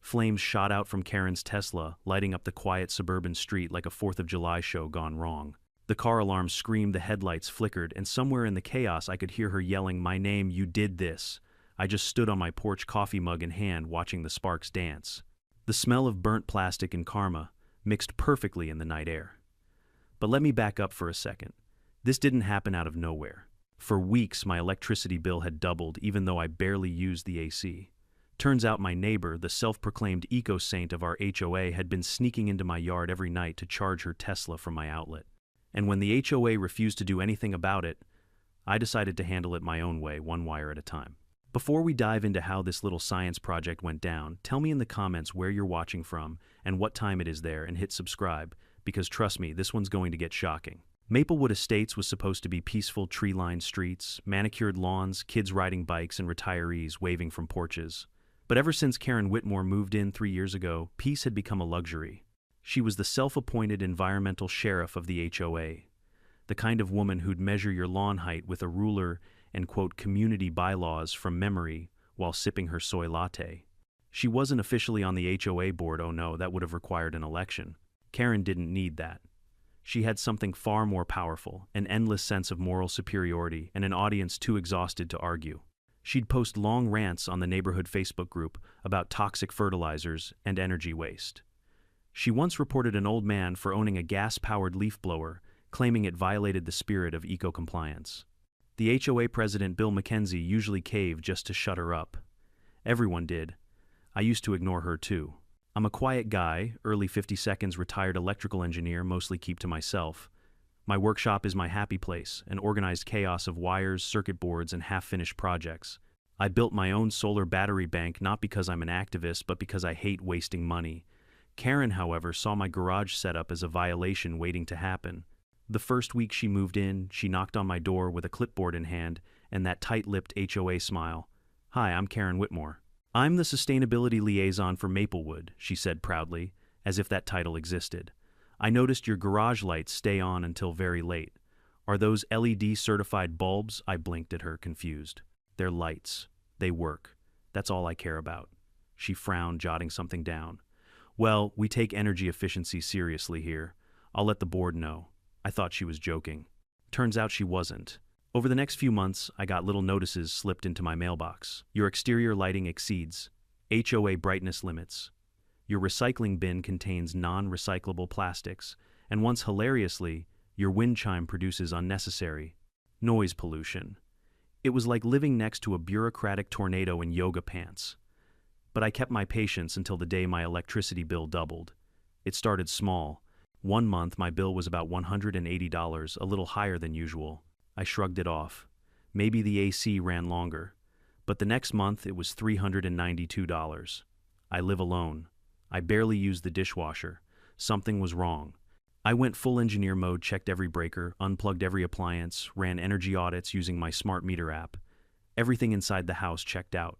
Flames shot out from Karen's Tesla, lighting up the quiet suburban street like a 4th of July show gone wrong. The car alarm screamed, the headlights flickered, and somewhere in the chaos I could hear her yelling, "My name, you did this." I just stood on my porch, coffee mug in hand, watching the sparks dance. The smell of burnt plastic and karma mixed perfectly in the night air. But let me back up for a second. This didn't happen out of nowhere. For weeks, my electricity bill had doubled, even though I barely used the AC. Turns out my neighbor, the self-proclaimed eco-saint of our HOA, had been sneaking into my yard every night to charge her Tesla from my outlet. And when the HOA refused to do anything about it, I decided to handle it my own way, one wire at a time. Before we dive into how this little science project went down, tell me in the comments where you're watching from and what time it is there, and hit subscribe, because trust me, this one's going to get shocking. Maplewood Estates was supposed to be peaceful, tree-lined streets, manicured lawns, kids riding bikes, and retirees waving from porches. But ever since Karen Whitmore moved in 3 years ago, peace had become a luxury. She was the self-appointed environmental sheriff of the HOA, the kind of woman who'd measure your lawn height with a ruler and quote community bylaws from memory while sipping her soy latte. She wasn't officially on the HOA board, oh no, that would have required an election. Karen didn't need that. She had something far more powerful, an endless sense of moral superiority and an audience too exhausted to argue. She'd post long rants on the neighborhood Facebook group about toxic fertilizers and energy waste. She once reported an old man for owning a gas-powered leaf blower, claiming it violated the spirit of eco-compliance. The HOA president, Bill McKenzie, usually caved just to shut her up. Everyone did. I used to ignore her too. I'm a quiet guy, early 50-seconds retired electrical engineer, mostly keep to myself. My workshop is my happy place, an organized chaos of wires, circuit boards, and half-finished projects. I built my own solar battery bank not because I'm an activist, but because I hate wasting money. Karen, however, saw my garage setup as a violation waiting to happen. The first week she moved in, she knocked on my door with a clipboard in hand and that tight-lipped HOA smile. "Hi, I'm Karen Whitmore. I'm the sustainability liaison for Maplewood," she said proudly, as if that title existed. "I noticed your garage lights stay on until very late. Are those LED-certified bulbs?" I blinked at her, confused. "They're lights. They work. That's all I care about." She frowned, jotting something down. "Well, we take energy efficiency seriously here. I'll let the board know." I thought she was joking. Turns out she wasn't. Over the next few months, I got little notices slipped into my mailbox. "Your exterior lighting exceeds HOA brightness limits. Your recycling bin contains non-recyclable plastics. And once hilariously, your wind chime produces unnecessary noise pollution." It was like living next to a bureaucratic tornado in yoga pants. But I kept my patience until the day my electricity bill doubled. It started small. One month, my bill was about $180, a little higher than usual. I shrugged it off. Maybe the AC ran longer. But the next month, it was $392. I live alone. I barely use the dishwasher. Something was wrong. I went full engineer mode, checked every breaker, unplugged every appliance, ran energy audits using my smart meter app. Everything inside the house checked out.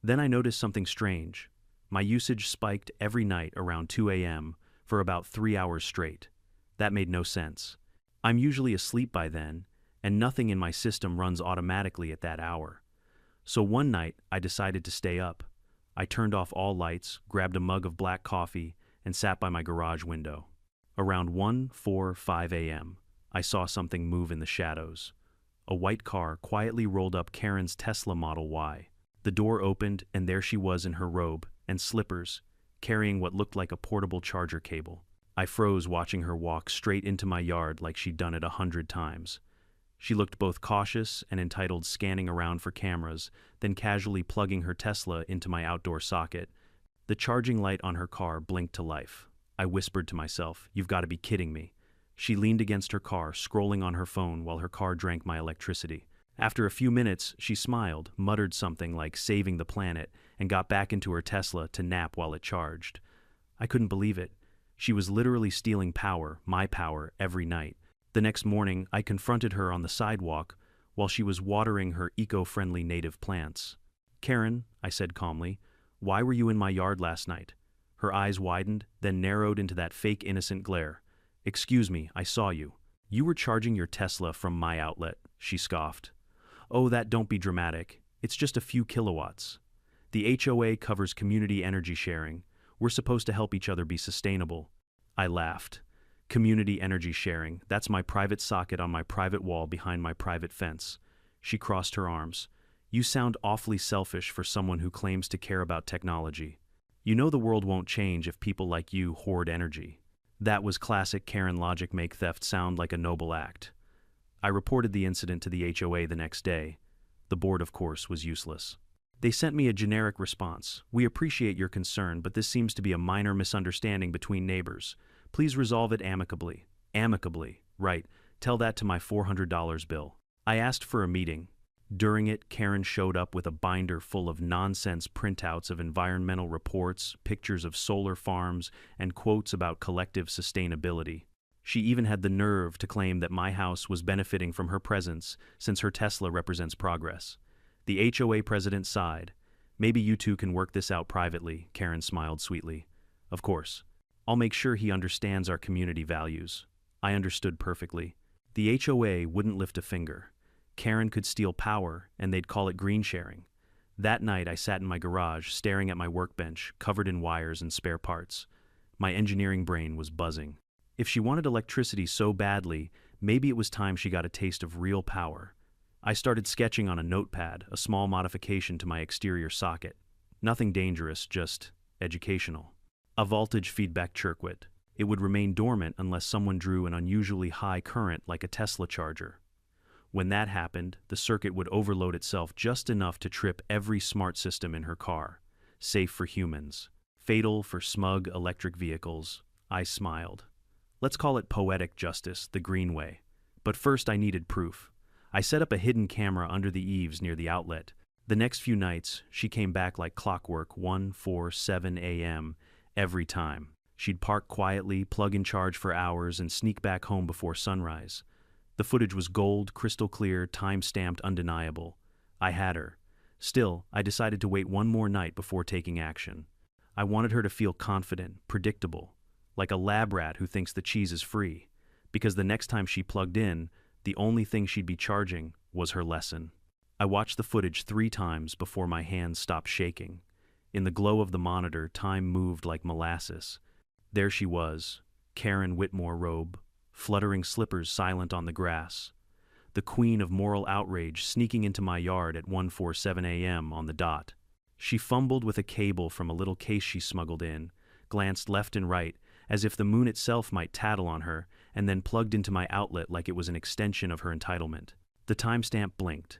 Then I noticed something strange. My usage spiked every night around 2 a.m. for about 3 hours straight. That made no sense. I'm usually asleep by then, and nothing in my system runs automatically at that hour. So one night, I decided to stay up. I turned off all lights, grabbed a mug of black coffee, and sat by my garage window. Around 1, 4, 5 a.m., I saw something move in the shadows. A white car quietly rolled up Karen's Tesla Model Y. The door opened, and there she was in her robe and slippers, carrying what looked like a portable charger cable. I froze watching her walk straight into my yard like she'd done it 100 times. She looked both cautious and entitled, scanning around for cameras, then casually plugging her Tesla into my outdoor socket. The charging light on her car blinked to life. I whispered to myself, "You've got to be kidding me." She leaned against her car, scrolling on her phone while her car drank my electricity. After a few minutes, she smiled, muttered something like saving the planet, and got back into her Tesla to nap while it charged. I couldn't believe it. She was literally stealing power, my power, every night. The next morning, I confronted her on the sidewalk while she was watering her eco-friendly native plants. "Karen," I said calmly, "why were you in my yard last night?" Her eyes widened, then narrowed into that fake innocent glare. "Excuse me, I saw you. You were charging your Tesla from my outlet," she scoffed. "Oh, don't be dramatic. It's just a few kilowatts. The HOA covers community energy sharing, We're supposed to help each other be sustainable. I laughed. Community energy sharing, that's my private socket on my private wall behind my private fence. She crossed her arms. You sound awfully selfish for someone who claims to care about technology. You know the world won't change if people like you hoard energy. That was classic Karen logic, make theft sound like a noble act. I reported the incident to the HOA the next day. The board, of course, was useless. They sent me a generic response. We appreciate your concern, but this seems to be a minor misunderstanding between neighbors. Please resolve it amicably. Amicably, right. Tell that to my $400 bill. I asked for a meeting. During it, Karen showed up with a binder full of nonsense printouts of environmental reports, pictures of solar farms, and quotes about collective sustainability. She even had the nerve to claim that my house was benefiting from her presence since her Tesla represents progress. The HOA president sighed. Maybe you two can work this out privately, Karen smiled sweetly. Of course. I'll make sure he understands our community values. I understood perfectly. The HOA wouldn't lift a finger. Karen could steal power, and they'd call it green sharing. That night I sat in my garage, staring at my workbench, covered in wires and spare parts. My engineering brain was buzzing. If she wanted electricity so badly, maybe it was time she got a taste of real power. I started sketching on a notepad, a small modification to my exterior socket. Nothing dangerous, just educational. A voltage feedback circuit. It would remain dormant unless someone drew an unusually high current like a Tesla charger. When that happened, the circuit would overload itself just enough to trip every smart system in her car. Safe for humans. Fatal for smug electric vehicles. I smiled. Let's call it poetic justice, the green way. But first I needed proof. I set up a hidden camera under the eaves near the outlet. The next few nights, she came back like clockwork, 1:47 a.m. every time. She'd park quietly, plug in charge for hours, and sneak back home before sunrise. The footage was gold, crystal clear, time-stamped, undeniable. I had her. Still, I decided to wait one more night before taking action. I wanted her to feel confident, predictable, like a lab rat who thinks the cheese is free, because the next time she plugged in, the only thing she'd be charging was her lesson. I watched the footage 3 times before my hands stopped shaking. In the glow of the monitor, time moved like molasses. There she was, Karen Whitmore robe, fluttering slippers silent on the grass. The queen of moral outrage sneaking into my yard at 1:47 a.m. on the dot. She fumbled with a cable from a little case she smuggled in, glanced left and right, as if the moon itself might tattle on her, and then plugged into my outlet like it was an extension of her entitlement. The timestamp blinked.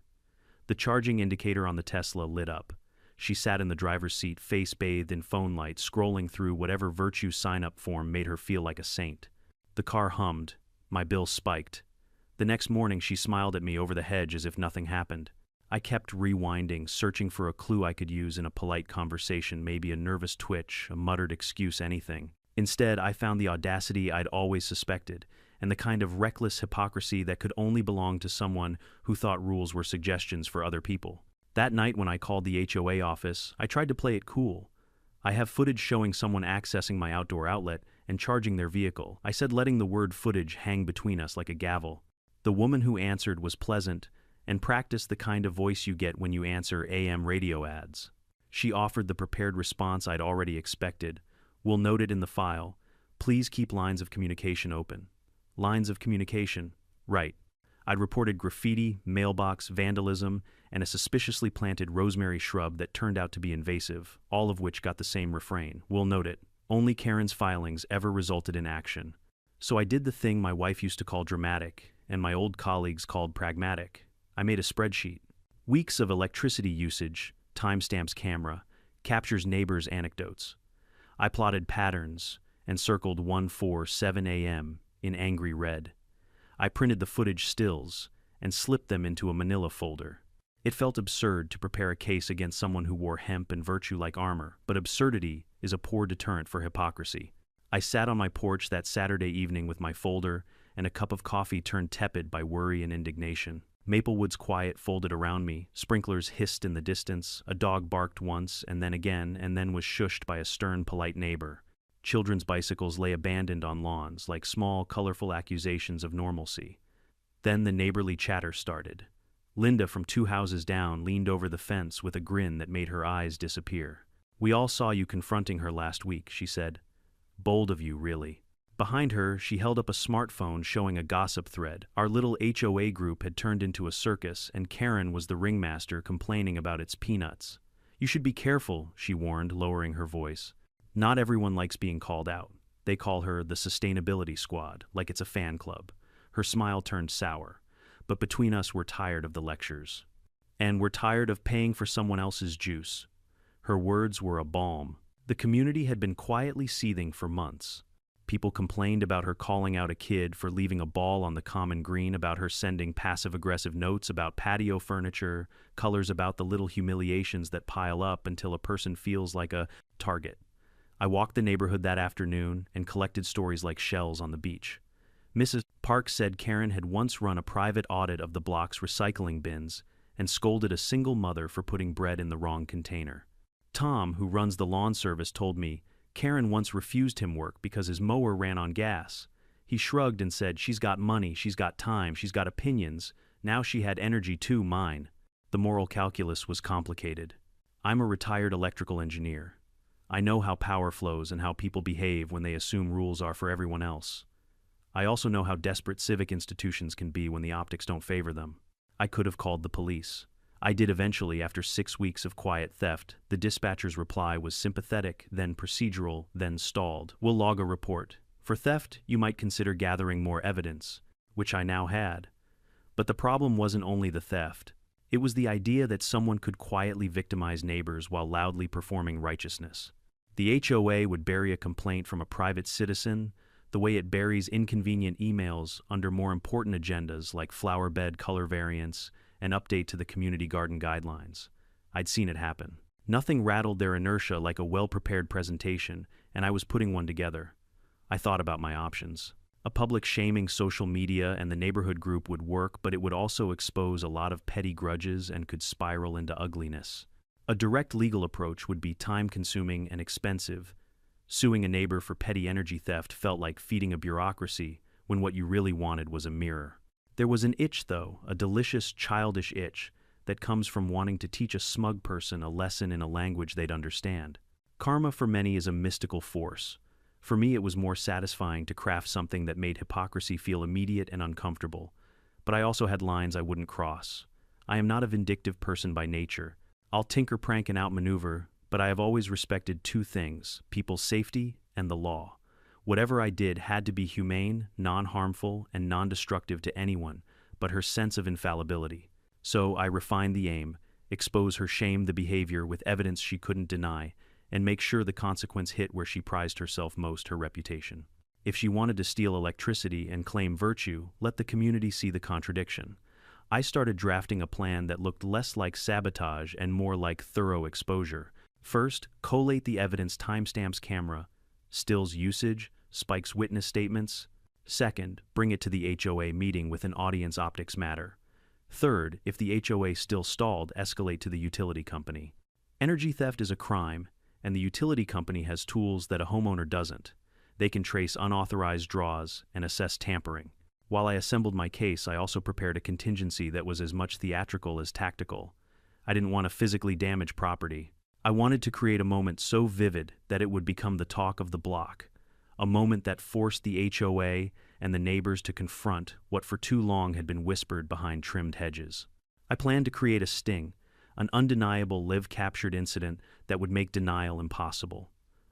The charging indicator on the Tesla lit up. She sat in the driver's seat, face bathed in phone light, scrolling through whatever virtue sign-up form made her feel like a saint. The car hummed. My bill spiked. The next morning she smiled at me over the hedge as if nothing happened. I kept rewinding, searching for a clue I could use in a polite conversation, maybe a nervous twitch, a muttered excuse, anything. Instead, I found the audacity I'd always suspected, and the kind of reckless hypocrisy that could only belong to someone who thought rules were suggestions for other people. That night when I called the HOA office, I tried to play it cool. I have footage showing someone accessing my outdoor outlet and charging their vehicle. I said, letting the word footage hang between us like a gavel. The woman who answered was pleasant and practiced the kind of voice you get when you answer AM radio ads. She offered the prepared response I'd already expected. We'll note it in the file. Please keep lines of communication open. Lines of communication. Right. I'd reported graffiti, mailbox, vandalism, and a suspiciously planted rosemary shrub that turned out to be invasive, all of which got the same refrain. We'll note it. Only Karen's filings ever resulted in action. So I did the thing my wife used to call dramatic, and my old colleagues called pragmatic. I made a spreadsheet. Weeks of electricity usage, timestamps camera, captures neighbors' anecdotes. I plotted patterns and circled 1:47 a.m. in angry red. I printed the footage stills and slipped them into a manila folder. It felt absurd to prepare a case against someone who wore hemp and virtue like armor, but absurdity is a poor deterrent for hypocrisy. I sat on my porch that Saturday evening with my folder and a cup of coffee turned tepid by worry and indignation. Maplewood's quiet folded around me, sprinklers hissed in the distance, a dog barked once and then again, and then was shushed by a stern, polite neighbor. Children's bicycles lay abandoned on lawns, like small, colorful accusations of normalcy. Then the neighborly chatter started. Linda from 2 houses down leaned over the fence with a grin that made her eyes disappear. We all saw you confronting her last week, she said. Bold of you, really. Behind her, she held up a smartphone showing a gossip thread. Our little HOA group had turned into a circus, and Karen was the ringmaster complaining about its peanuts. You should be careful, she warned, lowering her voice. Not everyone likes being called out. They call her the Sustainability Squad, like it's a fan club. Her smile turned sour. But between us, we're tired of the lectures. And we're tired of paying for someone else's juice. Her words were a balm. The community had been quietly seething for months. People complained about her calling out a kid for leaving a ball on the common green, about her sending passive-aggressive notes about patio furniture, colors about the little humiliations that pile up until a person feels like a target. I walked the neighborhood that afternoon and collected stories like shells on the beach. Mrs. Park said Karen had once run a private audit of the block's recycling bins and scolded a single mother for putting bread in the wrong container. Tom, who runs the lawn service, told me Karen once refused him work because his mower ran on gas. He shrugged and said, "She's got money, she's got time, she's got opinions. Now she had energy too, mine." The moral calculus was complicated. I'm a retired electrical engineer. I know how power flows and how people behave when they assume rules are for everyone else. I also know how desperate civic institutions can be when the optics don't favor them. I could have called the police. I did eventually after 6 weeks of quiet theft. The dispatcher's reply was sympathetic, then procedural, then stalled. "We'll log a report. For theft, you might consider gathering more evidence," which I now had. But the problem wasn't only the theft. It was the idea that someone could quietly victimize neighbors while loudly performing righteousness. The HOA would bury a complaint from a private citizen the way it buries inconvenient emails under more important agendas like flower bed color variants and update to the community garden guidelines. I'd seen it happen. Nothing rattled their inertia like a well-prepared presentation, and I was putting one together. I thought about my options. A public shaming social media and the neighborhood group would work, but it would also expose a lot of petty grudges and could spiral into ugliness. A direct legal approach would be time-consuming and expensive. Suing a neighbor for petty energy theft felt like feeding a bureaucracy when what you really wanted was a mirror. There was an itch, though, a delicious, childish itch that comes from wanting to teach a smug person a lesson in a language they'd understand. Karma for many is a mystical force. For me, it was more satisfying to craft something that made hypocrisy feel immediate and uncomfortable. But I also had lines I wouldn't cross. I am not a vindictive person by nature. I'll tinker, prank, and outmaneuver, but I have always respected two things: people's safety and the law. Whatever I did had to be humane, non-harmful, and non-destructive to anyone but her sense of infallibility. So I refined the aim, expose her, shame the behavior with evidence she couldn't deny, and make sure the consequence hit where she prized herself most, her reputation. If she wanted to steal electricity and claim virtue, let the community see the contradiction. I started drafting a plan that looked less like sabotage and more like thorough exposure. First, collate the evidence: timestamps, camera, stills usage, Spike's witness statements. Second, bring it to the HOA meeting with an audience: optics matter. Third, if the HOA still stalled, escalate to the utility company. Energy theft is a crime, and the utility company has tools that a homeowner doesn't. They can trace unauthorized draws and assess tampering. While I assembled my case, I also prepared a contingency that was as much theatrical as tactical. I didn't want to physically damage property. I wanted to create a moment so vivid that it would become the talk of the block, a moment that forced the HOA and the neighbors to confront what for too long had been whispered behind trimmed hedges. I planned to create a sting, an undeniable live-captured incident that would make denial impossible.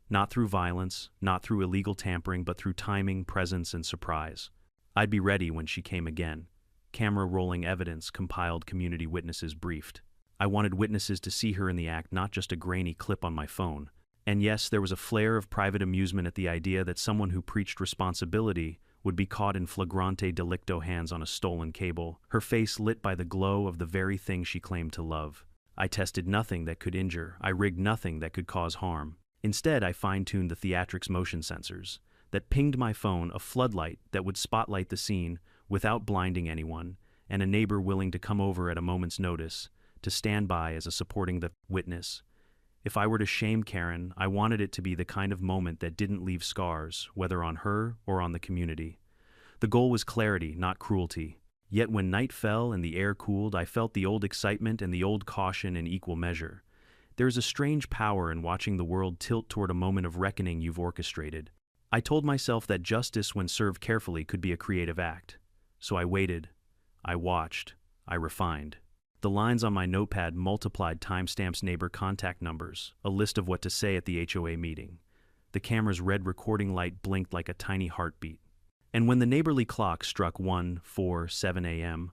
Not through violence, not through illegal tampering, but through timing, presence, and surprise. I'd be ready when she came again. Camera rolling evidence, compiled community witnesses briefed. I wanted witnesses to see her in the act, not just a grainy clip on my phone. And yes, there was a flare of private amusement at the idea that someone who preached responsibility would be caught in flagrante delicto, hands on a stolen cable, her face lit by the glow of the very thing she claimed to love. I tested nothing that could injure. I rigged nothing that could cause harm. Instead, I fine-tuned the theatrics motion sensors that pinged my phone, a floodlight that would spotlight the scene without blinding anyone, and a neighbor willing to come over at a moment's notice to stand by as a supporting the witness. If I were to shame Karen, I wanted it to be the kind of moment that didn't leave scars, whether on her or on the community. The goal was clarity, not cruelty. Yet when night fell and the air cooled, I felt the old excitement and the old caution in equal measure. There is a strange power in watching the world tilt toward a moment of reckoning you've orchestrated. I told myself that justice, when served carefully, could be a creative act. So I waited. I watched. I refined. The lines on my notepad multiplied timestamps, neighbor contact numbers, a list of what to say at the HOA meeting. The camera's red recording light blinked like a tiny heartbeat. And when the neighborly clock struck 1:47 a.m.,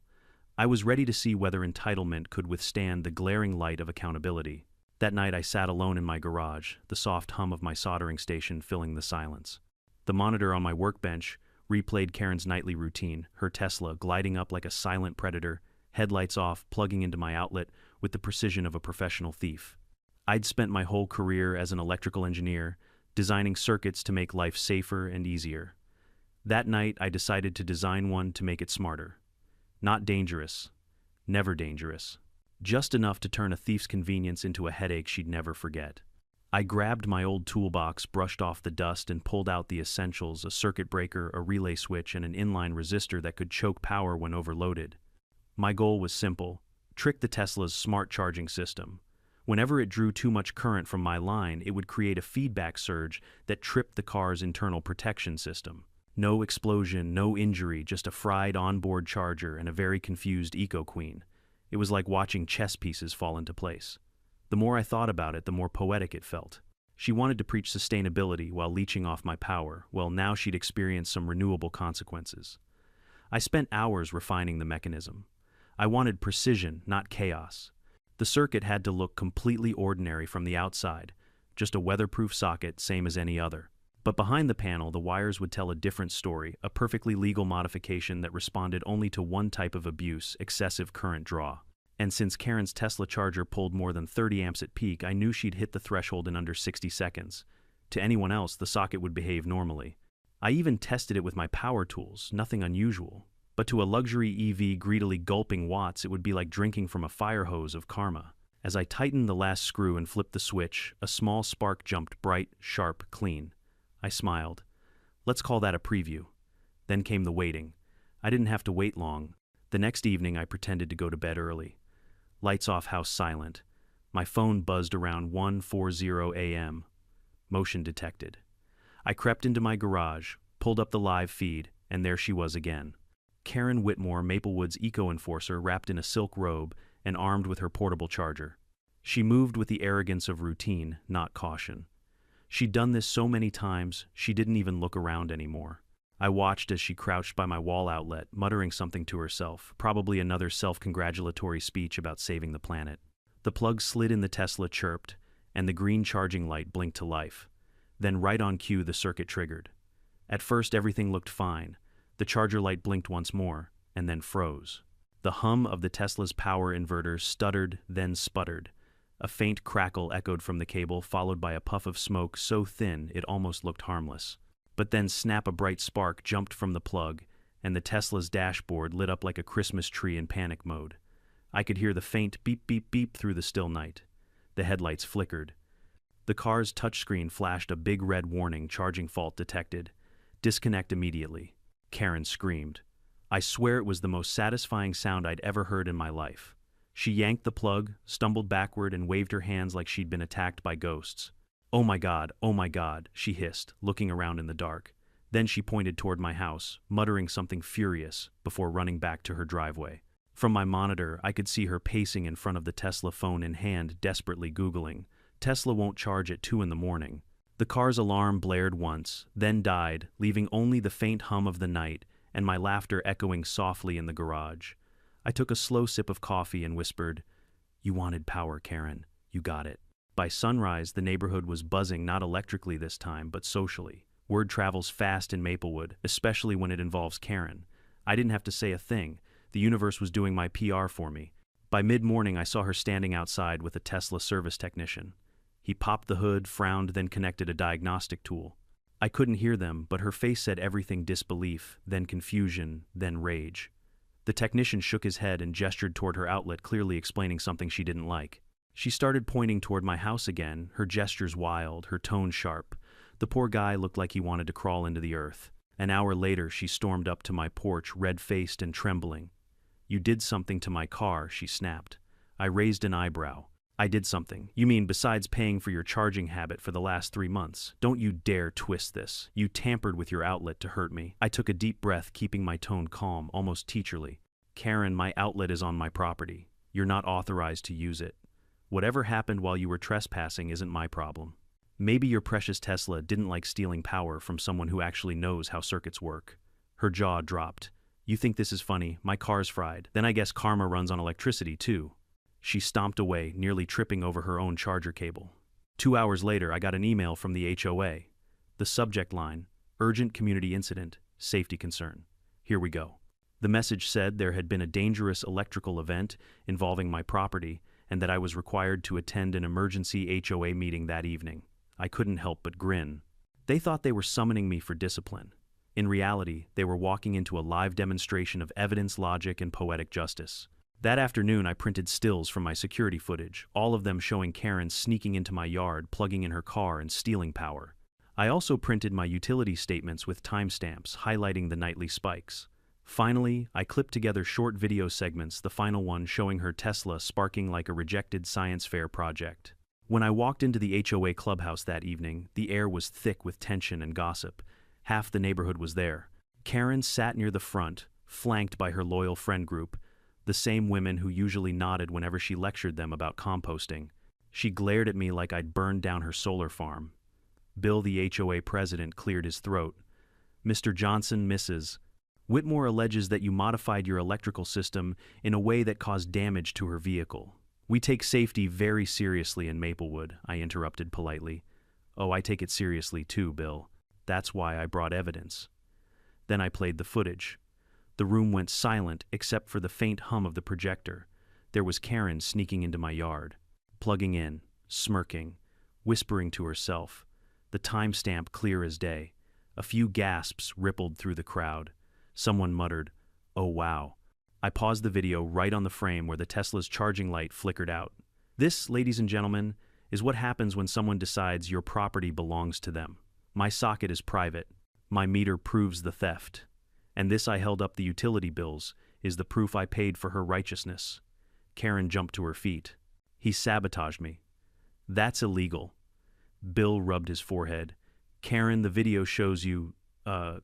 I was ready to see whether entitlement could withstand the glaring light of accountability. That night I sat alone in my garage, the soft hum of my soldering station filling the silence. The monitor on my workbench replayed Karen's nightly routine, her Tesla gliding up like a silent predator, headlights off, plugging into my outlet with the precision of a professional thief. I'd spent my whole career as an electrical engineer, designing circuits to make life safer and easier. That night I decided to design one to make it smarter. Not dangerous. Never dangerous. Just enough to turn a thief's convenience into a headache she'd never forget. I grabbed my old toolbox, brushed off the dust, and pulled out the essentials: a circuit breaker, a relay switch, and an inline resistor that could choke power when overloaded. My goal was simple: trick the Tesla's smart charging system. Whenever it drew too much current from my line, it would create a feedback surge that tripped the car's internal protection system. No explosion, no injury, just a fried onboard charger and a very confused eco-queen. It was like watching chess pieces fall into place. The more I thought about it, the more poetic it felt. She wanted to preach sustainability while leeching off my power. Well, now she'd experience some renewable consequences. I spent hours refining the mechanism. I wanted precision, not chaos. The circuit had to look completely ordinary from the outside, just a weatherproof socket, same as any other. But behind the panel, the wires would tell a different story, a perfectly legal modification that responded only to one type of abuse: excessive current draw. And since Karen's Tesla charger pulled more than 30 amps at peak, I knew she'd hit the threshold in under 60 seconds. To anyone else, the socket would behave normally. I even tested it with my power tools, nothing unusual. But to a luxury EV greedily gulping watts, it would be like drinking from a fire hose of karma. As I tightened the last screw and flipped the switch, a small spark jumped, bright, sharp, clean. I smiled. Let's call that a preview. Then came the waiting. I didn't have to wait long. The next evening I pretended to go to bed early. Lights off, house silent. My phone buzzed around 1:40 a.m. Motion detected. I crept into my garage, pulled up the live feed, and there she was again. Karen Whitmore, Maplewood's eco-enforcer, wrapped in a silk robe and armed with her portable charger. She moved with the arrogance of routine, not caution. She'd done this so many times, she didn't even look around anymore. I watched as she crouched by my wall outlet, muttering something to herself, probably another self-congratulatory speech about saving the planet. The plug slid in, the Tesla chirped, and the green charging light blinked to life. Then right on cue, the circuit triggered. At first everything looked fine. The charger light blinked once more, and then froze. The hum of the Tesla's power inverter stuttered, then sputtered. A faint crackle echoed from the cable, followed by a puff of smoke so thin it almost looked harmless. But then snap, a bright spark jumped from the plug, and the Tesla's dashboard lit up like a Christmas tree in panic mode. I could hear the faint beep beep beep through the still night. The headlights flickered. The car's touchscreen flashed a big red warning: charging fault detected. Disconnect immediately. Karen screamed. I swear it was the most satisfying sound I'd ever heard in my life. She yanked the plug, stumbled backward, and waved her hands like she'd been attacked by ghosts. Oh my God, she hissed, looking around in the dark. Then she pointed toward my house, muttering something furious, before running back to her driveway. From my monitor, I could see her pacing in front of the Tesla, phone in hand, desperately Googling. Tesla won't charge at 2 in the morning. The car's alarm blared once, then died, leaving only the faint hum of the night and my laughter echoing softly in the garage. I took a slow sip of coffee and whispered, "You wanted power, Karen. You got it." By sunrise, the neighborhood was buzzing, not electrically this time, but socially. Word travels fast in Maplewood, especially when it involves Karen. I didn't have to say a thing. The universe was doing my PR for me. By mid-morning, I saw her standing outside with a Tesla service technician. He popped the hood, frowned, then connected a diagnostic tool. I couldn't hear them, but her face said everything: disbelief, then confusion, then rage. The technician shook his head and gestured toward her outlet, clearly explaining something she didn't like. She started pointing toward my house again, her gestures wild, her tone sharp. The poor guy looked like he wanted to crawl into the earth. An hour later, she stormed up to my porch, red-faced and trembling. "You did something to my car," she snapped. I raised an eyebrow. I did something. You mean besides paying for your charging habit for the last 3 months? Don't you dare twist this. You tampered with your outlet to hurt me. I took a deep breath, keeping my tone calm, almost teacherly. Karen, my outlet is on my property. You're not authorized to use it. Whatever happened while you were trespassing isn't my problem. Maybe your precious Tesla didn't like stealing power from someone who actually knows how circuits work. Her jaw dropped. You think this is funny? My car's fried. Then I guess karma runs on electricity too. She stomped away, nearly tripping over her own charger cable. 2 hours later, I got an email from the HOA. The subject line, Urgent Community Incident, Safety Concern. Here we go. The message said there had been a dangerous electrical event involving my property and that I was required to attend an emergency HOA meeting that evening. I couldn't help but grin. They thought they were summoning me for discipline. In reality, they were walking into a live demonstration of evidence, logic, and poetic justice. That afternoon, I printed stills from my security footage, all of them showing Karen sneaking into my yard, plugging in her car, and stealing power. I also printed my utility statements with timestamps, highlighting the nightly spikes. Finally, I clipped together short video segments, the final one showing her Tesla sparking like a rejected science fair project. When I walked into the HOA clubhouse that evening, the air was thick with tension and gossip. Half the neighborhood was there. Karen sat near the front, flanked by her loyal friend group, the same women who usually nodded whenever she lectured them about composting. She glared at me like I'd burned down her solar farm. Bill, the HOA president, cleared his throat. Mr. Johnson, Mrs. Whitmore alleges that you modified your electrical system in a way that caused damage to her vehicle. We take safety very seriously in Maplewood, I interrupted politely. Oh, I take it seriously too, Bill. That's why I brought evidence. Then I played the footage. The room went silent except for the faint hum of the projector. There was Karen sneaking into my yard, plugging in, smirking, whispering to herself, the timestamp clear as day. A few gasps rippled through the crowd. Someone muttered, "Oh wow." I paused the video right on the frame where the Tesla's charging light flickered out. This, ladies and gentlemen, is what happens when someone decides your property belongs to them. My socket is private. My meter proves the theft. And this, I held up the utility bills, is the proof I paid for her righteousness. Karen jumped to her feet. He sabotaged me. That's illegal. Bill rubbed his forehead. Karen, the video shows you,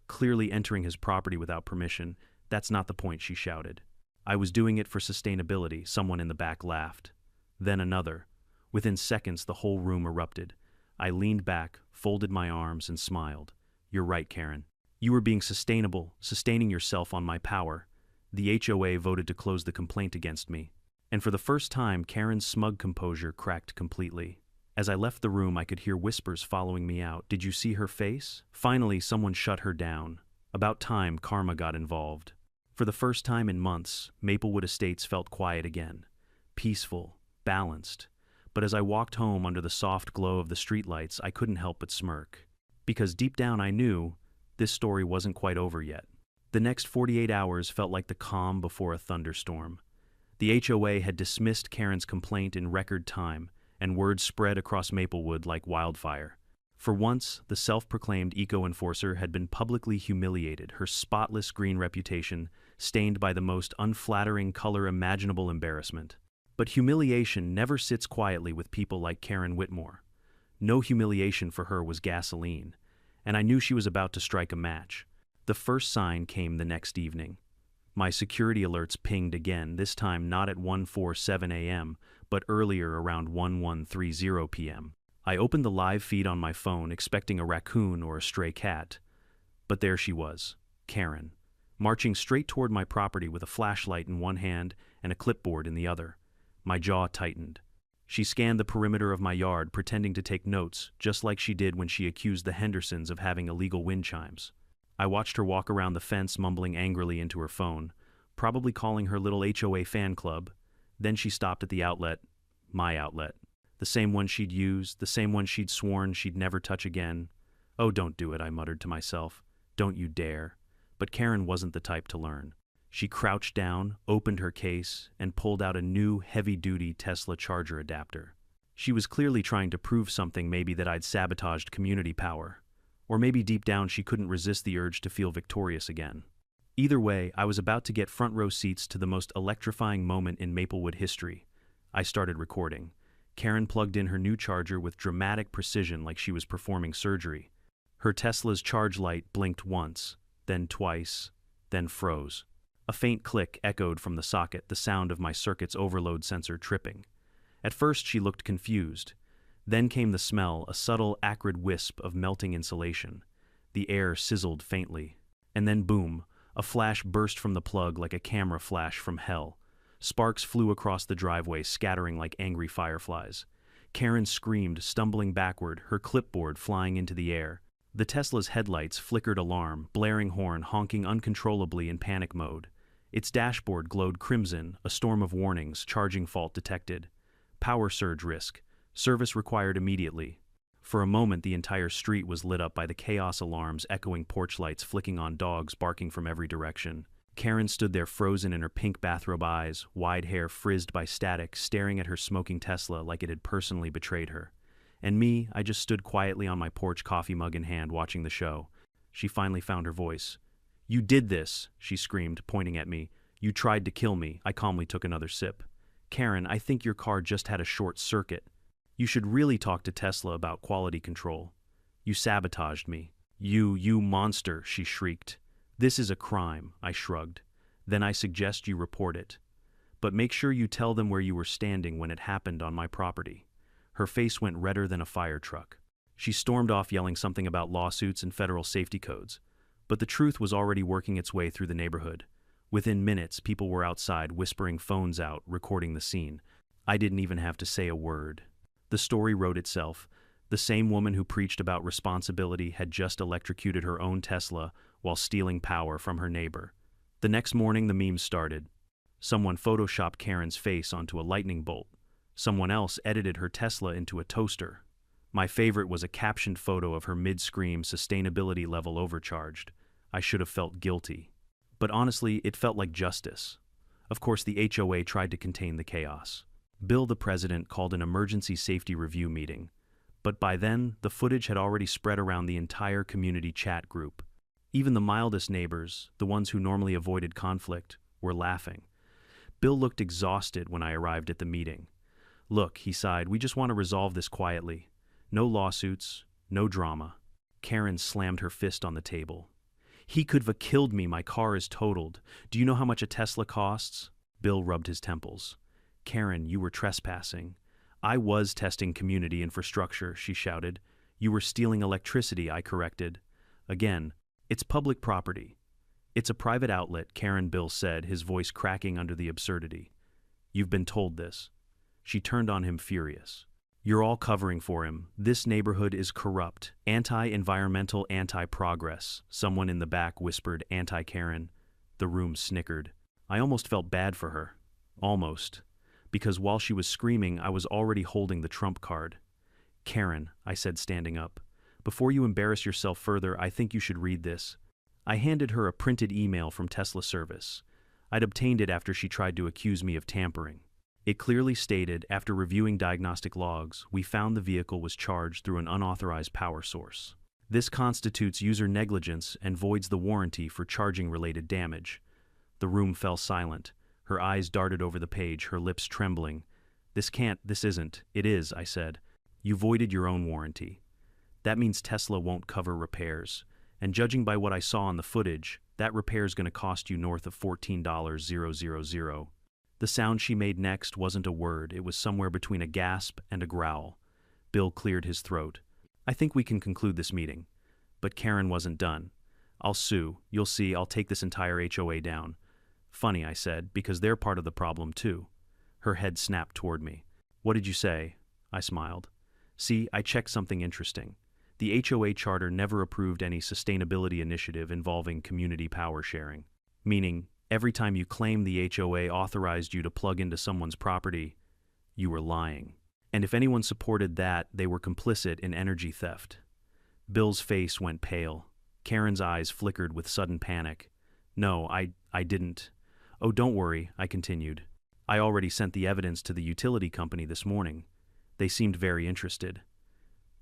clearly entering his property without permission. That's not the point, she shouted. I was doing it for sustainability, someone in the back laughed. Then another. Within seconds, the whole room erupted. I leaned back, folded my arms, and smiled. You're right, Karen. You were being sustainable, sustaining yourself on my power. The HOA voted to close the complaint against me. And for the first time, Karen's smug composure cracked completely. As I left the room, I could hear whispers following me out. Did you see her face? Finally, someone shut her down. About time, karma got involved. For the first time in months, Maplewood Estates felt quiet again. Peaceful, balanced. But as I walked home under the soft glow of the streetlights, I couldn't help but smirk. Because deep down I knew this story wasn't quite over yet. The next 48 hours felt like the calm before a thunderstorm. The HOA had dismissed Karen's complaint in record time, and word spread across Maplewood like wildfire. For once, the self-proclaimed eco-enforcer had been publicly humiliated, her spotless green reputation stained by the most unflattering color imaginable embarrassment. But humiliation never sits quietly with people like Karen Whitmore. No humiliation for her was gasoline, and I knew she was about to strike a match. The first sign came the next evening. My security alerts pinged again, this time not at 1:47 a.m., but earlier around 11:30 p.m. I opened the live feed on my phone, expecting a raccoon or a stray cat. But there she was, Karen, marching straight toward my property with a flashlight in one hand and a clipboard in the other. My jaw tightened. She scanned the perimeter of my yard, pretending to take notes, just like she did when she accused the Hendersons of having illegal wind chimes. I watched her walk around the fence, mumbling angrily into her phone, probably calling her little HOA fan club. Then she stopped at the outlet, my outlet. The same one she'd used, the same one she'd sworn she'd never touch again. Oh, don't do it, I muttered to myself. Don't you dare. But Karen wasn't the type to learn. She crouched down, opened her case, and pulled out a new, heavy-duty Tesla charger adapter. She was clearly trying to prove something, maybe that I'd sabotaged community power. Or maybe deep down she couldn't resist the urge to feel victorious again. Either way, I was about to get front row seats to the most electrifying moment in Maplewood history. I started recording. Karen plugged in her new charger with dramatic precision like she was performing surgery. Her Tesla's charge light blinked once, then twice, then froze. A faint click echoed from the socket, the sound of my circuit's overload sensor tripping. At first she looked confused. Then came the smell, a subtle, acrid wisp of melting insulation. The air sizzled faintly. And then boom, a flash burst from the plug like a camera flash from hell. Sparks flew across the driveway, scattering like angry fireflies. Karen screamed, stumbling backward, her clipboard flying into the air. The Tesla's headlights flickered alarm, blaring horn honking uncontrollably in panic mode. Its dashboard glowed crimson, a storm of warnings, charging fault detected. Power surge risk. Service required immediately. For a moment, the entire street was lit up by the chaos alarms, echoing porch lights flicking on, dogs barking from every direction. Karen stood there frozen in her pink bathrobe eyes, wide hair frizzed by static, staring at her smoking Tesla like it had personally betrayed her. And me, I just stood quietly on my porch, coffee mug in hand, watching the show. She finally found her voice. "You did this," she screamed, pointing at me. "You tried to kill me." I calmly took another sip. "Karen, I think your car just had a short circuit. You should really talk to Tesla about quality control. You sabotaged me." You monster," she shrieked. "This is a crime," I shrugged. "Then I suggest you report it. But make sure you tell them where you were standing when it happened on my property." Her face went redder than a fire truck. She stormed off yelling something about lawsuits and federal safety codes. But the truth was already working its way through the neighborhood. Within minutes, people were outside, whispering, phones out, recording the scene. I didn't even have to say a word. The story wrote itself. The same woman who preached about responsibility had just electrocuted her own Tesla while stealing power from her neighbor. The next morning, the memes started. Someone photoshopped Karen's face onto a lightning bolt. Someone else edited her Tesla into a toaster. My favorite was a captioned photo of her mid-scream, sustainability level overcharged. I should have felt guilty. But honestly, it felt like justice. Of course, the HOA tried to contain the chaos. Bill, the president, called an emergency safety review meeting. But by then, the footage had already spread around the entire community chat group. Even the mildest neighbors, the ones who normally avoided conflict, were laughing. Bill looked exhausted when I arrived at the meeting. "Look," he sighed, "we just want to resolve this quietly. No lawsuits, no drama." Karen slammed her fist on the table. "He could have killed me. My car is totaled. Do you know how much a Tesla costs?" Bill rubbed his temples. "Karen, you were trespassing." "I was testing community infrastructure," she shouted. "You were stealing electricity," I corrected. Again, "It's public property." "It's a private outlet," Bill said, his voice cracking under the absurdity. "You've been told this." She turned on him furious. "You're all covering for him. This neighborhood is corrupt. Anti-environmental, anti-progress." Someone in the back whispered, "Anti-Karen." The room snickered. I almost felt bad for her. Almost. Because while she was screaming, I was already holding the trump card. "Karen," I said, standing up, "before you embarrass yourself further, I think you should read this." I handed her a printed email from Tesla Service. I'd obtained it after she tried to accuse me of tampering. It clearly stated, after reviewing diagnostic logs, we found the vehicle was charged through an unauthorized power source. This constitutes user negligence and voids the warranty for charging-related damage. The room fell silent. Her eyes darted over the page, her lips trembling. This isn't. "It is," I said. "You voided your own warranty. That means Tesla won't cover repairs. And judging by what I saw on the footage, that repair's going to cost you north of $14,000. The sound she made next wasn't a word. It was somewhere between a gasp and a growl. Bill cleared his throat. "I think we can conclude this meeting." But Karen wasn't done. "I'll sue. You'll see, I'll take this entire HOA down." "Funny," I said, "because they're part of the problem too." Her head snapped toward me. "What did you say?" I smiled. "See, I checked something interesting. The HOA charter never approved any sustainability initiative involving community power sharing. Meaning, every time you claim the HOA authorized you to plug into someone's property, you were lying. And if anyone supported that, they were complicit in energy theft." Bill's face went pale. Karen's eyes flickered with sudden panic. "No, I didn't." "Oh, don't worry," I continued. "I already sent the evidence to the utility company this morning. They seemed very interested."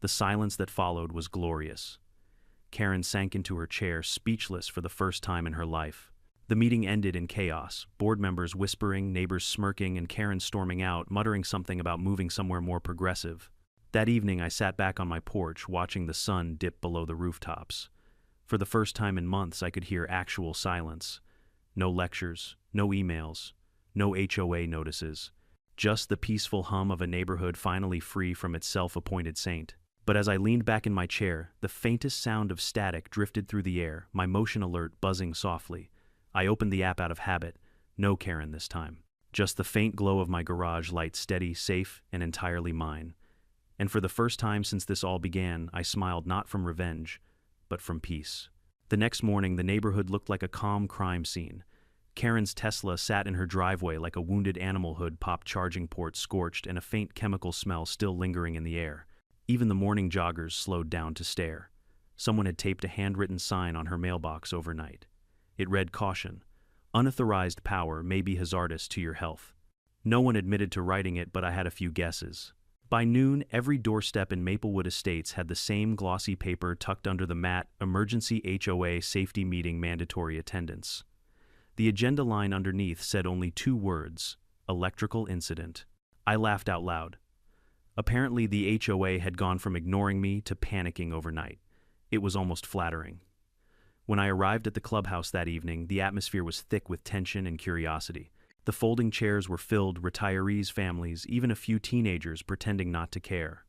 The silence that followed was glorious. Karen sank into her chair, speechless for the first time in her life. The meeting ended in chaos, board members whispering, neighbors smirking, and Karen storming out, muttering something about moving somewhere more progressive. That evening, I sat back on my porch, watching the sun dip below the rooftops. For the first time in months, I could hear actual silence. No lectures, no emails, no HOA notices. Just the peaceful hum of a neighborhood finally free from its self-appointed saint. But as I leaned back in my chair, the faintest sound of static drifted through the air, my motion alert buzzing softly. I opened the app out of habit. No Karen this time. Just the faint glow of my garage light, steady, safe, and entirely mine. And for the first time since this all began, I smiled not from revenge, but from peace. The next morning, the neighborhood looked like a calm crime scene. Karen's Tesla sat in her driveway like a wounded animal, hood popped, charging port scorched, and a faint chemical smell still lingering in the air. Even the morning joggers slowed down to stare. Someone had taped a handwritten sign on her mailbox overnight. It read, "Caution. Unauthorized power may be hazardous to your health." No one admitted to writing it, but I had a few guesses. By noon, every doorstep in Maplewood Estates had the same glossy paper tucked under the mat: Emergency HOA Safety Meeting Mandatory Attendance. The agenda line underneath said only 2 words: electrical incident. I laughed out loud. Apparently, the HOA had gone from ignoring me to panicking overnight. It was almost flattering. When I arrived at the clubhouse that evening, the atmosphere was thick with tension and curiosity. The folding chairs were filled, retirees, families, even a few teenagers pretending not to care.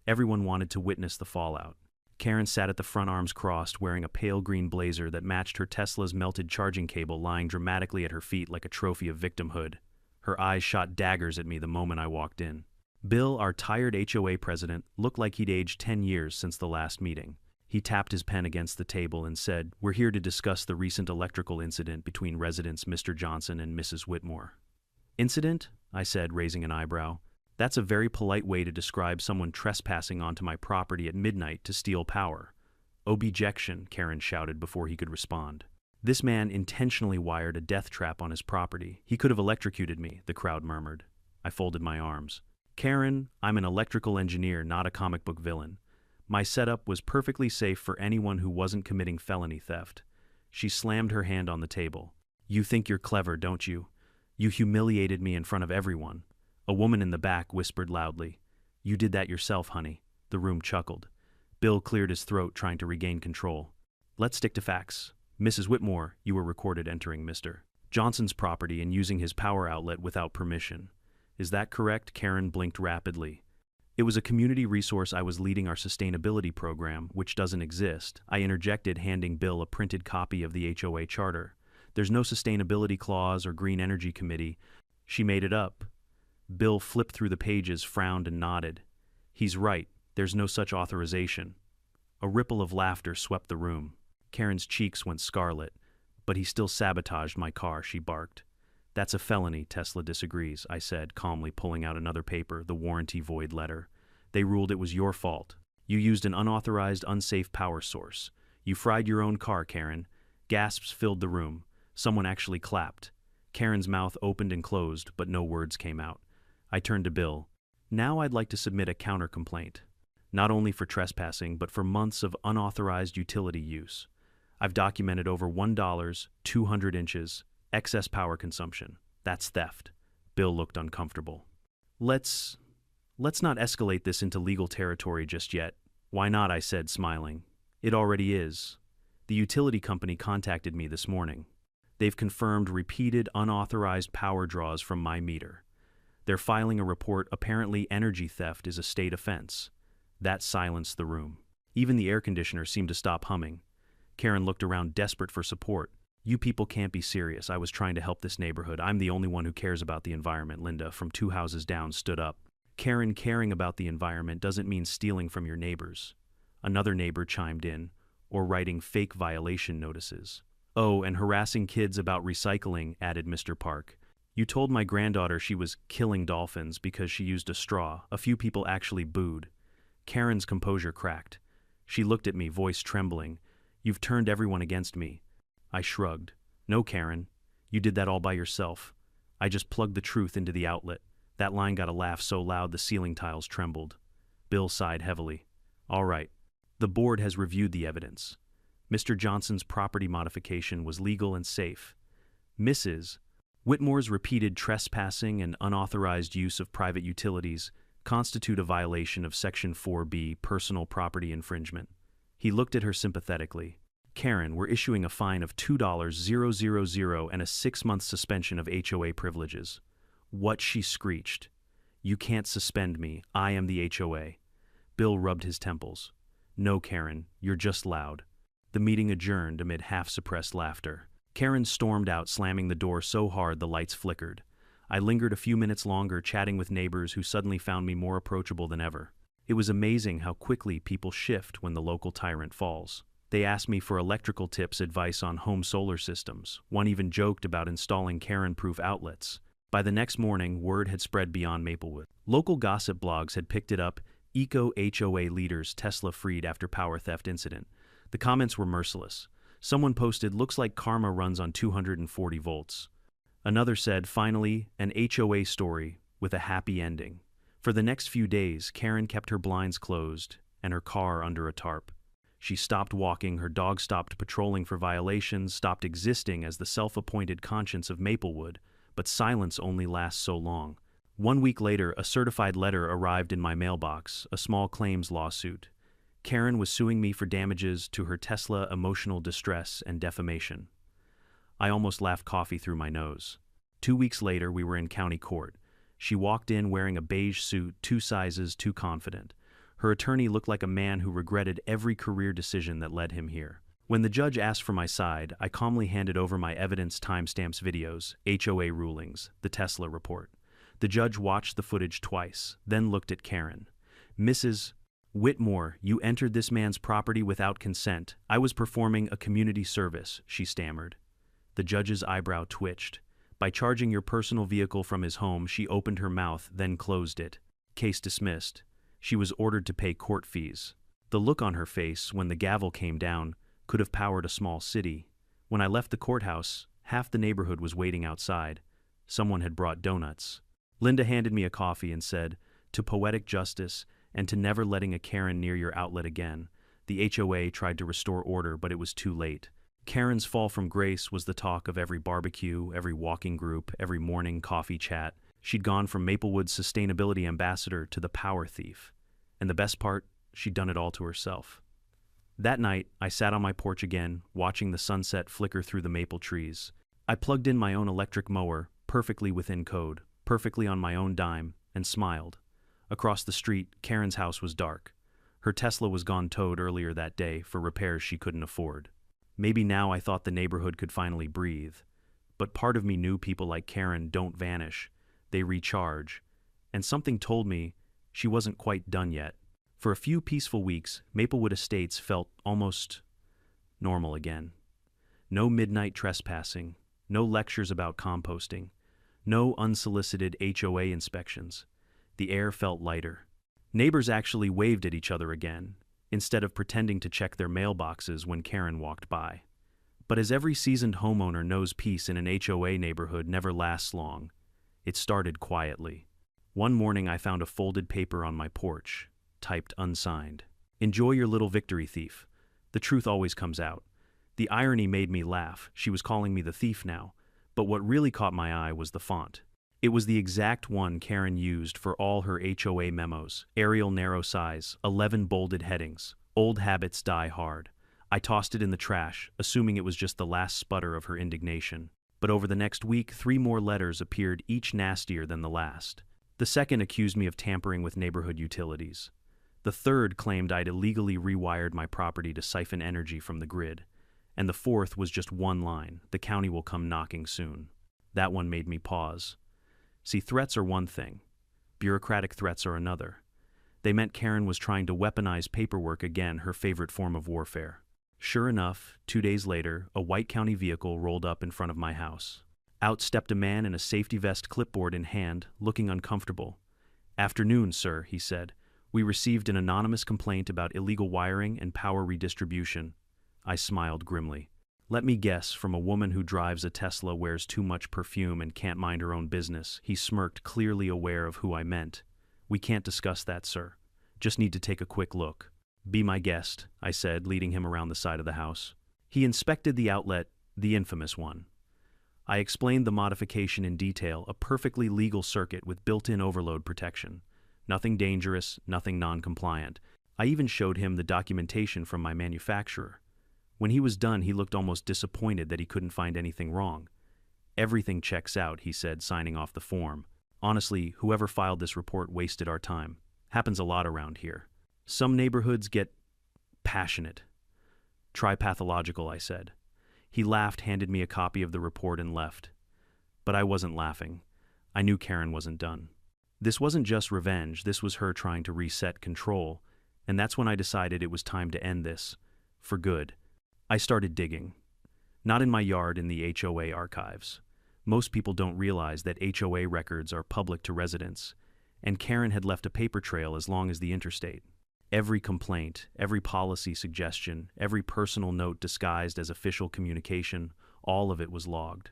Everyone wanted to witness the fallout. Karen sat at the front, arms crossed, wearing a pale green blazer that matched her Tesla's melted charging cable lying dramatically at her feet like a trophy of victimhood. Her eyes shot daggers at me the moment I walked in. Bill, our tired HOA president, looked like he'd aged 10 years since the last meeting. He tapped his pen against the table and said, "We're here to discuss the recent electrical incident between residents Mr. Johnson and Mrs. Whitmore." "Incident?" I said, raising an eyebrow. "That's a very polite way to describe someone trespassing onto my property at midnight to steal power." "Objection," Karen shouted before he could respond. "This man intentionally wired a death trap on his property. He could have electrocuted me," the crowd murmured. I folded my arms. "Karen, I'm an electrical engineer, not a comic book villain. My setup was perfectly safe for anyone who wasn't committing felony theft." She slammed her hand on the table. "You think you're clever, don't you? You humiliated me in front of everyone." A woman in the back whispered loudly, "You did that yourself, honey." The room chuckled. Bill cleared his throat, trying to regain control. "Let's stick to facts. Mrs. Whitmore, you were recorded entering Mr. Johnson's property and using his power outlet without permission. Is that correct?" Karen blinked rapidly. "It was a community resource. I was leading our sustainability program, which doesn't exist," I interjected, handing Bill a printed copy of the HOA charter. "There's no sustainability clause or green energy committee. She made it up." Bill flipped through the pages, frowned, and nodded. "He's right. There's no such authorization." A ripple of laughter swept the room. Karen's cheeks went scarlet. "But he still sabotaged my car," she barked. "That's a felony." Tesla disagrees, I said, calmly pulling out another paper, the warranty void letter. "They ruled it was your fault. You used an unauthorized, unsafe power source. You fried your own car, Karen." Gasps filled the room. Someone actually clapped. Karen's mouth opened and closed, but no words came out. I turned to Bill. "Now I'd like to submit a counter-complaint. Not only for trespassing, but for months of unauthorized utility use. I've documented over $1, 200 inches, excess power consumption. That's theft." Bill looked uncomfortable. Let's not escalate this into legal territory just yet." "Why not?" I said, smiling. "It already is. The utility company contacted me this morning. They've confirmed repeated unauthorized power draws from my meter. They're filing a report. Apparently, energy theft is a state offense." That silenced the room. Even the air conditioner seemed to stop humming. Karen looked around, desperate for support. "You people can't be serious. I was trying to help this neighborhood. I'm the only one who cares about the environment." Linda, from 2 houses down, stood up. "Karen, caring about the environment doesn't mean stealing from your neighbors." Another neighbor chimed in, "Or writing fake violation notices." "Oh, and harassing kids about recycling," added Mr. Park. "You told my granddaughter she was killing dolphins because she used a straw." A few people actually booed. Karen's composure cracked. She looked at me, voice trembling. "You've turned everyone against me." I shrugged. "No, Karen. You did that all by yourself. I just plugged the truth into the outlet." That line got a laugh so loud the ceiling tiles trembled. Bill sighed heavily. "All right. The board has reviewed the evidence. Mr. Johnson's property modification was legal and safe. Mrs. Whitmore's repeated trespassing and unauthorized use of private utilities constitute a violation of Section 4B, personal property infringement. He looked at her sympathetically. Karen, we're issuing a fine of $2,000 and a 6-month suspension of HOA privileges. What? She screeched. You can't suspend me. I am the HOA. Bill rubbed his temples. No, Karen, you're just loud. The meeting adjourned amid half-suppressed laughter. Karen stormed out, slamming the door so hard the lights flickered. I lingered a few minutes longer, chatting with neighbors who suddenly found me more approachable than ever. It was amazing how quickly people shift when the local tyrant falls. They asked me for electrical tips, advice on home solar systems. One even joked about installing Karen-proof outlets. By the next morning, word had spread beyond Maplewood. Local gossip blogs had picked it up. Eco-HOA leaders Tesla freed after power theft incident. The comments were merciless. Someone posted, looks like karma runs on 240 volts. Another said, finally, an HOA story with a happy ending. For the next few days, Karen kept her blinds closed and her car under a tarp. She stopped walking, her dog stopped patrolling for violations, stopped existing as the self-appointed conscience of Maplewood, but silence only lasts so long. 1 week later, a certified letter arrived in my mailbox, a small claims lawsuit. Karen was suing me for damages to her Tesla, emotional distress, and defamation. I almost laughed coffee through my nose. 2 weeks later, we were in county court. She walked in wearing a beige suit, 2 sizes too confident. Her attorney looked like a man who regretted every career decision that led him here. When the judge asked for my side, I calmly handed over my evidence, timestamps, videos, HOA rulings, the Tesla report. The judge watched the footage twice, then looked at Karen. Mrs. Whitmore, you entered this man's property without consent. I was performing a community service, she stammered. The judge's eyebrow twitched. By charging your personal vehicle from his home, she opened her mouth, then closed it. Case dismissed. She was ordered to pay court fees. The look on her face when the gavel came down could have powered a small city. When I left the courthouse, half the neighborhood was waiting outside. Someone had brought donuts. Linda handed me a coffee and said, to poetic justice and to never letting a Karen near your outlet again. The HOA tried to restore order, but it was too late. Karen's fall from grace was the talk of every barbecue, every walking group, every morning coffee chat. She'd gone from Maplewood's sustainability ambassador to the power thief. And the best part, she'd done it all to herself. That night, I sat on my porch again, watching the sunset flicker through the maple trees. I plugged in my own electric mower, perfectly within code, perfectly on my own dime, and smiled. Across the street, Karen's house was dark. Her Tesla was gone towed earlier that day for repairs she couldn't afford. Maybe now I thought the neighborhood could finally breathe. But part of me knew people like Karen don't vanish. They recharge. And something told me she wasn't quite done yet. For a few peaceful weeks, Maplewood Estates felt almost normal again. No midnight trespassing, no lectures about composting, no unsolicited HOA inspections. The air felt lighter. Neighbors actually waved at each other again, instead of pretending to check their mailboxes when Karen walked by. But as every seasoned homeowner knows, peace in an HOA neighborhood never lasts long. It started quietly. One morning I found a folded paper on my porch, typed unsigned. Enjoy your little victory, thief. The truth always comes out. The irony made me laugh. She was calling me the thief now. But what really caught my eye was the font. It was the exact one Karen used for all her HOA memos. Arial, narrow size, 11 bolded headings. Old habits die hard. I tossed it in the trash, assuming it was just the last sputter of her indignation. But over the next week, 3 more letters appeared, each nastier than the last. The second accused me of tampering with neighborhood utilities. The third claimed I'd illegally rewired my property to siphon energy from the grid. And the fourth was just one line: the county will come knocking soon. That one made me pause. See, threats are one thing. Bureaucratic threats are another. They meant Karen was trying to weaponize paperwork again, her favorite form of warfare. Sure enough, 2 days later, a white county vehicle rolled up in front of my house. Out stepped a man in a safety vest, clipboard in hand, looking uncomfortable. "Afternoon, sir," he said. "We received an anonymous complaint about illegal wiring and power redistribution." I smiled grimly. "Let me guess, from a woman who drives a Tesla, wears too much perfume, and can't mind her own business." He smirked, clearly aware of who I meant. "We can't discuss that, sir. Just need to take a quick look." "Be my guest," I said, leading him around the side of the house. He inspected the outlet, the infamous one. I explained the modification in detail, a perfectly legal circuit with built-in overload protection. Nothing dangerous, nothing non-compliant. I even showed him the documentation from my manufacturer. When he was done, he looked almost disappointed that he couldn't find anything wrong. "Everything checks out," he said, signing off the form. "Honestly, whoever filed this report wasted our time. Happens a lot around here. Some neighborhoods get passionate." "Try pathological," I said. He laughed, handed me a copy of the report, and left. But I wasn't laughing. I knew Karen wasn't done. This wasn't just revenge, this was her trying to reset control, and that's when I decided it was time to end this. For good. I started digging. Not in my yard, in the HOA archives. Most people don't realize that HOA records are public to residents, and Karen had left a paper trail as long as the interstate. Every complaint, every policy suggestion, every personal note disguised as official communication, all of it was logged.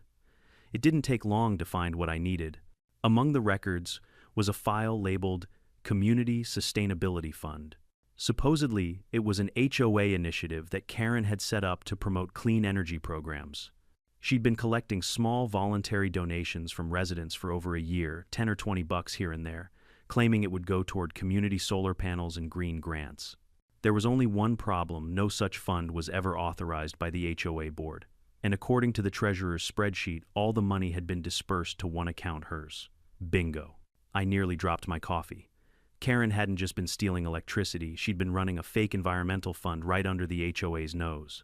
It didn't take long to find what I needed. Among the records was a file labeled Community Sustainability Fund. Supposedly, it was an HOA initiative that Karen had set up to promote clean energy programs. She'd been collecting small voluntary donations from residents for over a year, 10 or 20 bucks here and there, claiming it would go toward community solar panels and green grants. There was only one problem: no such fund was ever authorized by the HOA board. And according to the treasurer's spreadsheet, all the money had been dispersed to one account, hers. Bingo. I nearly dropped my coffee. Karen hadn't just been stealing electricity, she'd been running a fake environmental fund right under the HOA's nose.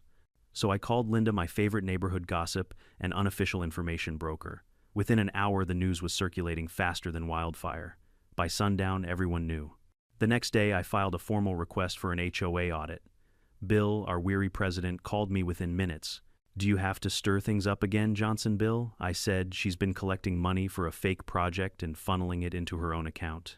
So I called Linda, my favorite neighborhood gossip and unofficial information broker. Within an hour, the news was circulating faster than wildfire. By sundown, everyone knew. The next day, I filed a formal request for an HOA audit. Bill, our weary president, called me within minutes. "Do you have to stir things up again, Johnson Bill?" I said. "She's been collecting money for a fake project and funneling it into her own account.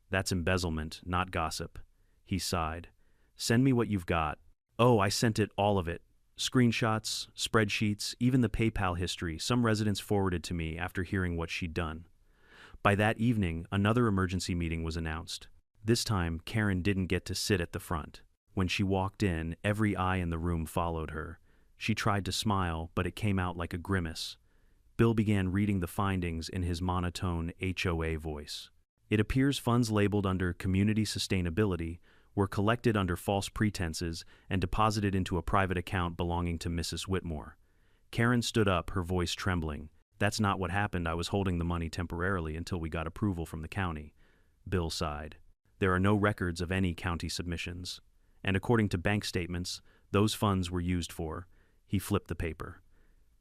That's embezzlement, not gossip." He sighed. "Send me what you've got." "Oh, I sent it, all of it. Screenshots, spreadsheets, even the PayPal history some residents forwarded to me after hearing what she'd done." By that evening, another emergency meeting was announced. This time, Karen didn't get to sit at the front. When she walked in, every eye in the room followed her. She tried to smile, but it came out like a grimace. Bill began reading the findings in his monotone HOA voice. "It appears funds labeled under Community Sustainability were collected under false pretenses and deposited into a private account belonging to Mrs. Whitmore." Karen stood up, her voice trembling. "That's not what happened. I was holding the money temporarily until we got approval from the county." Bill sighed. "There are no records of any county submissions. And according to bank statements, those funds were used for," he flipped the paper,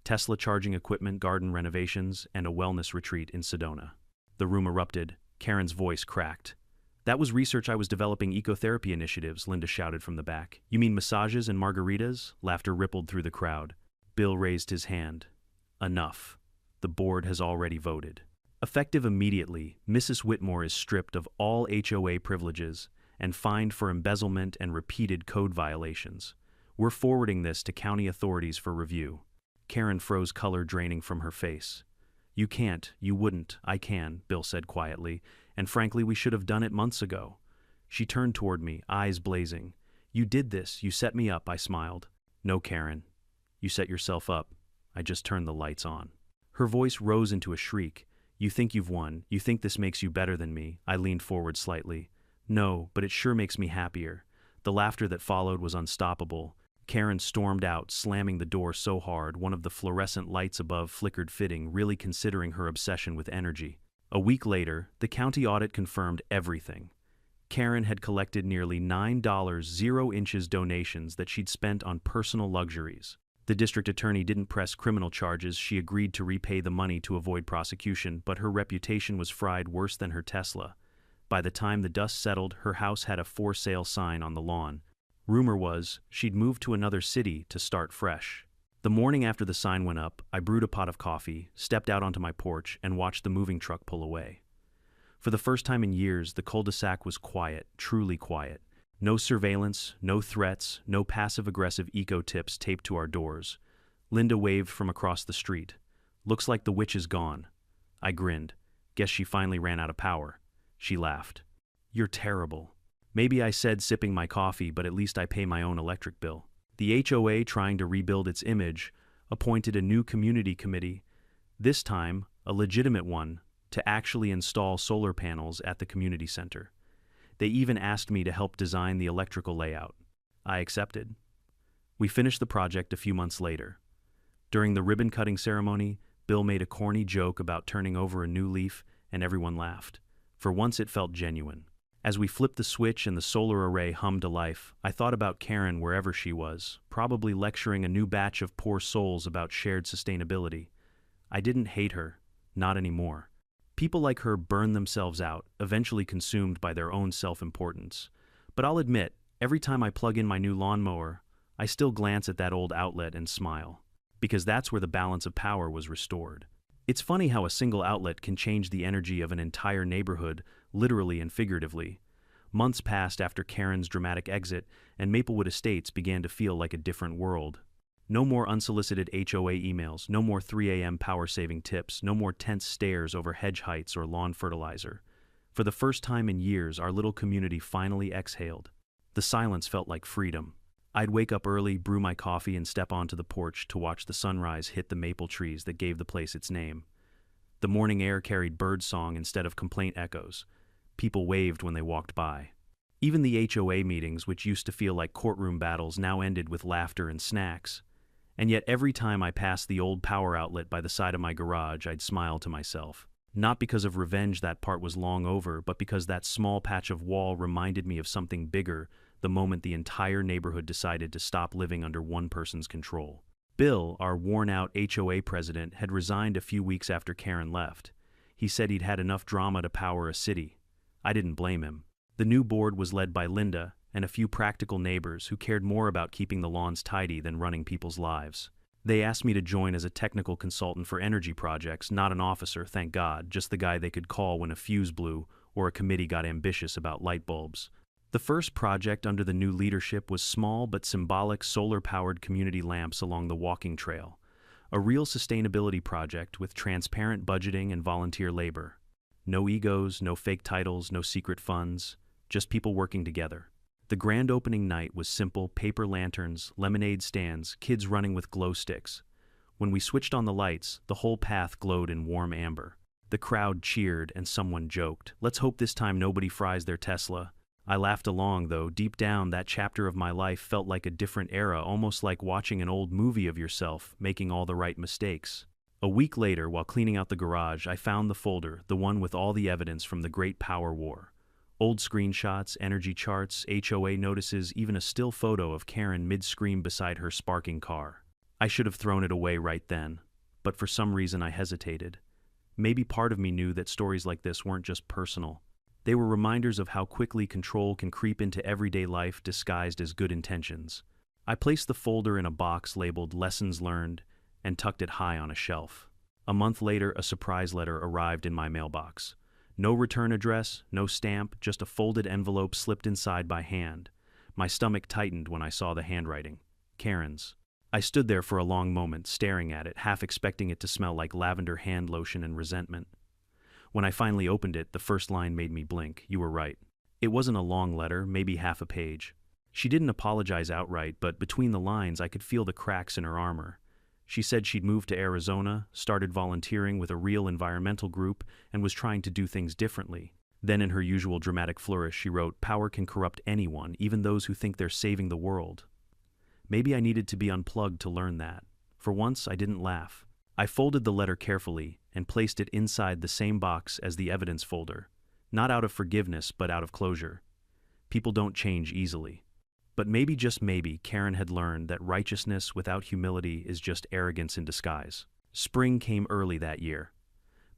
"Tesla charging equipment, garden renovations, and a wellness retreat in Sedona." The room erupted. Karen's voice cracked. "That was research I was developing ecotherapy initiatives," Linda shouted from the back. "You mean massages and margaritas?" Laughter rippled through the crowd. Bill raised his hand. "Enough. The board has already voted. Effective immediately, Mrs. Whitmore is stripped of all HOA privileges and fined for embezzlement and repeated code violations. We're forwarding this to county authorities for review." Karen froze, color draining from her face. "You can't, you wouldn't, I can," Bill said quietly, "and frankly, we should have done it months ago." She turned toward me, eyes blazing. "You did this, you set me up," I smiled. "No, Karen. You set yourself up. I just turned the lights on." Her voice rose into a shriek. "You think you've won. You think this makes you better than me." I leaned forward slightly. "No, but it sure makes me happier." The laughter that followed was unstoppable. Karen stormed out, slamming the door so hard one of the fluorescent lights above flickered, fitting, really considering her obsession with energy. A week later, the county audit confirmed everything. Karen had collected nearly $9 0 donations that she'd spent on personal luxuries. The district attorney didn't press criminal charges. She agreed to repay the money to avoid prosecution, but her reputation was fried worse than her Tesla. By the time the dust settled, her house had a for sale sign on the lawn. Rumor was she'd moved to another city to start fresh. The morning after the sign went up, I brewed a pot of coffee, stepped out onto my porch, and watched the moving truck pull away. For the first time in years, the cul-de-sac was quiet, truly quiet. No surveillance, no threats, no passive-aggressive eco-tips taped to our doors. Linda waved from across the street. "Looks like the witch is gone." I grinned. "Guess she finally ran out of power." She laughed. "You're terrible." "Maybe," I said, sipping my coffee, "but at least I pay my own electric bill." The HOA, trying to rebuild its image, appointed a new community committee. This time, a legitimate one, to actually install solar panels at the community center. They even asked me to help design the electrical layout. I accepted. We finished the project a few months later. During the ribbon-cutting ceremony, Bill made a corny joke about turning over a new leaf, and everyone laughed. For once it felt genuine. As we flipped the switch and the solar array hummed to life, I thought about Karen wherever she was, probably lecturing a new batch of poor souls about shared sustainability. I didn't hate her, not anymore. People like her burn themselves out, eventually consumed by their own self-importance. But I'll admit, every time I plug in my new lawnmower, I still glance at that old outlet and smile. Because that's where the balance of power was restored. It's funny how a single outlet can change the energy of an entire neighborhood, literally and figuratively. Months passed after Karen's dramatic exit, and Maplewood Estates began to feel like a different world. No more unsolicited HOA emails, no more 3 a.m. power-saving tips, no more tense stares over hedge heights or lawn fertilizer. For the first time in years, our little community finally exhaled. The silence felt like freedom. I'd wake up early, brew my coffee, and step onto the porch to watch the sunrise hit the maple trees that gave the place its name. The morning air carried birdsong instead of complaint echoes. People waved when they walked by. Even the HOA meetings, which used to feel like courtroom battles, now ended with laughter and snacks. And yet every time I passed the old power outlet by the side of my garage, I'd smile to myself. Not because of revenge, that part was long over, but because that small patch of wall reminded me of something bigger the moment the entire neighborhood decided to stop living under one person's control. Bill, our worn-out HOA president, had resigned a few weeks after Karen left. He said he'd had enough drama to power a city. I didn't blame him. The new board was led by Linda and a few practical neighbors who cared more about keeping the lawns tidy than running people's lives. They asked me to join as a technical consultant for energy projects, not an officer, thank God, just the guy they could call when a fuse blew or a committee got ambitious about light bulbs. The first project under the new leadership was small but symbolic solar-powered community lamps along the walking trail, a real sustainability project with transparent budgeting and volunteer labor. No egos, no fake titles, no secret funds, just people working together. The grand opening night was simple: paper lanterns, lemonade stands, kids running with glow sticks. When we switched on the lights, the whole path glowed in warm amber. The crowd cheered and someone joked, "Let's hope this time nobody fries their Tesla." I laughed along, though deep down that chapter of my life felt like a different era, almost like watching an old movie of yourself making all the right mistakes. A week later, while cleaning out the garage, I found the folder, the one with all the evidence from the Great Power War. Old screenshots, energy charts, HOA notices, even a still photo of Karen mid-scream beside her sparking car. I should have thrown it away right then, but for some reason I hesitated. Maybe part of me knew that stories like this weren't just personal. They were reminders of how quickly control can creep into everyday life disguised as good intentions. I placed the folder in a box labeled Lessons Learned and tucked it high on a shelf. A month later, a surprise letter arrived in my mailbox. No return address, no stamp, just a folded envelope slipped inside by hand. My stomach tightened when I saw the handwriting. Karen's. I stood there for a long moment, staring at it, half expecting it to smell like lavender hand lotion and resentment. When I finally opened it, the first line made me blink. You were right. It wasn't a long letter, maybe half a page. She didn't apologize outright, but between the lines I could feel the cracks in her armor. She said she'd moved to Arizona, started volunteering with a real environmental group, and was trying to do things differently. Then in her usual dramatic flourish, she wrote, "Power can corrupt anyone, even those who think they're saving the world." Maybe I needed to be unplugged to learn that. For once, I didn't laugh. I folded the letter carefully and placed it inside the same box as the evidence folder. Not out of forgiveness, but out of closure. People don't change easily. But maybe, just maybe, Karen had learned that righteousness without humility is just arrogance in disguise. Spring came early that year.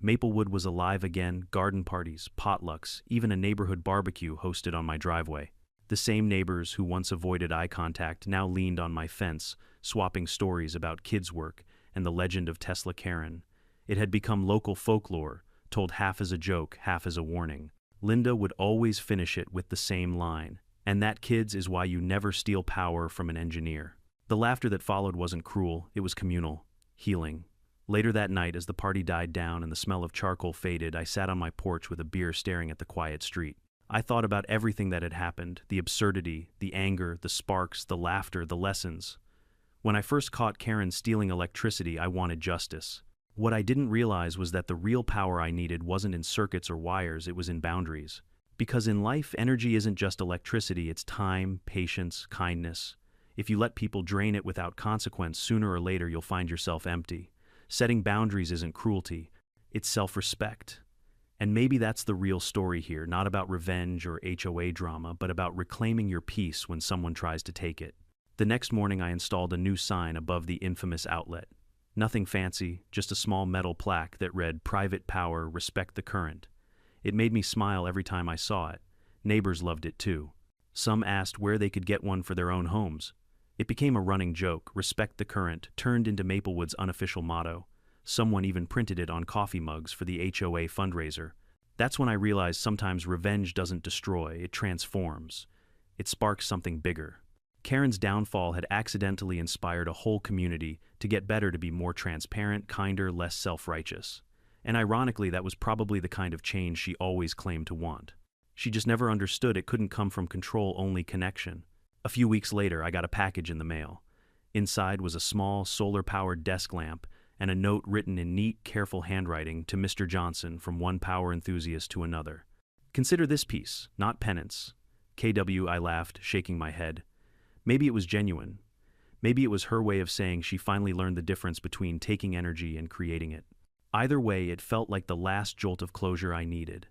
Maplewood was alive again, garden parties, potlucks, even a neighborhood barbecue hosted on my driveway. The same neighbors who once avoided eye contact now leaned on my fence, swapping stories about kids' work and the legend of Tesla Karen. It had become local folklore, told half as a joke, half as a warning. Linda would always finish it with the same line, "And that, kids, is why you never steal power from an engineer." The laughter that followed wasn't cruel, it was communal, healing. Later that night, as the party died down and the smell of charcoal faded, I sat on my porch with a beer staring at the quiet street. I thought about everything that had happened, the absurdity, the anger, the sparks, the laughter, the lessons. When I first caught Karen stealing electricity, I wanted justice. What I didn't realize was that the real power I needed wasn't in circuits or wires, it was in boundaries. Because in life, energy isn't just electricity, it's time, patience, kindness. If you let people drain it without consequence, sooner or later you'll find yourself empty. Setting boundaries isn't cruelty, it's self-respect. And maybe that's the real story here, not about revenge or HOA drama, but about reclaiming your peace when someone tries to take it. The next morning I installed a new sign above the infamous outlet. Nothing fancy, just a small metal plaque that read, "Private power, respect the current." It made me smile every time I saw it. Neighbors loved it too. Some asked where they could get one for their own homes. It became a running joke, "Respect the current," turned into Maplewood's unofficial motto. Someone even printed it on coffee mugs for the HOA fundraiser. That's when I realized sometimes revenge doesn't destroy, it transforms. It sparks something bigger. Karen's downfall had accidentally inspired a whole community to get better, to be more transparent, kinder, less self-righteous. And ironically, that was probably the kind of change she always claimed to want. She just never understood it couldn't come from control, only connection. A few weeks later, I got a package in the mail. Inside was a small, solar-powered desk lamp and a note written in neat, careful handwriting to Mr. Johnson, from one power enthusiast to another. "Consider this piece, not penance." KW, I laughed, shaking my head. Maybe it was genuine. Maybe it was her way of saying she finally learned the difference between taking energy and creating it. Either way, it felt like the last jolt of closure I needed.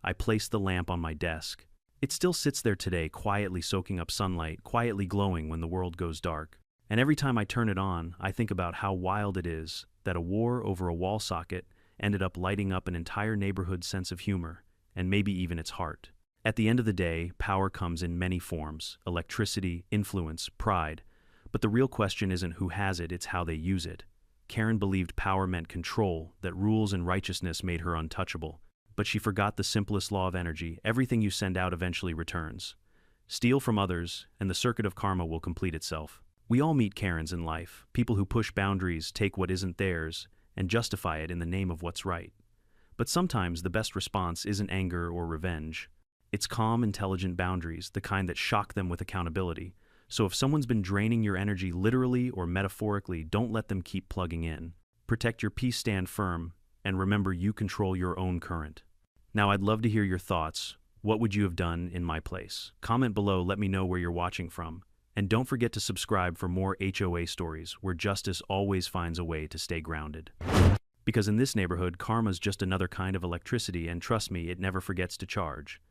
I placed the lamp on my desk. It still sits there today, quietly soaking up sunlight, quietly glowing when the world goes dark. And every time I turn it on, I think about how wild it is that a war over a wall socket ended up lighting up an entire neighborhood's sense of humor, and maybe even its heart. At the end of the day, power comes in many forms: electricity, influence, pride. But the real question isn't who has it, it's how they use it. Karen believed power meant control, that rules and righteousness made her untouchable. But she forgot the simplest law of energy: everything you send out eventually returns. Steal from others, and the circuit of karma will complete itself. We all meet Karens in life, people who push boundaries, take what isn't theirs, and justify it in the name of what's right. But sometimes the best response isn't anger or revenge. It's calm, intelligent boundaries, the kind that shock them with accountability. So if someone's been draining your energy literally or metaphorically, don't let them keep plugging in. Protect your peace, stand firm, and remember, you control your own current. Now, I'd love to hear your thoughts. What would you have done in my place? Comment below, let me know where you're watching from. And don't forget to subscribe for more HOA stories where justice always finds a way to stay grounded. Because in this neighborhood, karma's just another kind of electricity, and trust me, it never forgets to charge.